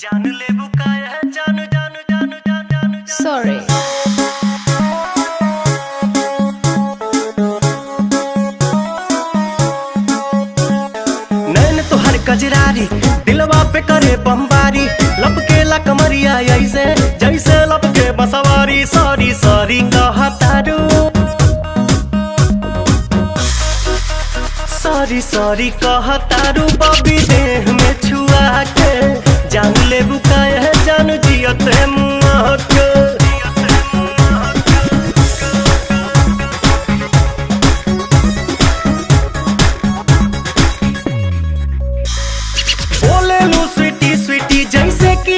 जान ले बुकाया है जान जान जान जान जान Sorry. नैन तुहर कजरारी दिलवा पे करे बमबारी लपके ला कमरिया ऐसे जैसे लपके बसवारी सॉरी सॉरी कहतारू सॉरी सॉरी कहतारू बबी देह में छुआ के जान ले बुकाया है जान जियत है मुआ के बोले लू स्वीटी स्वीटी जैसे कि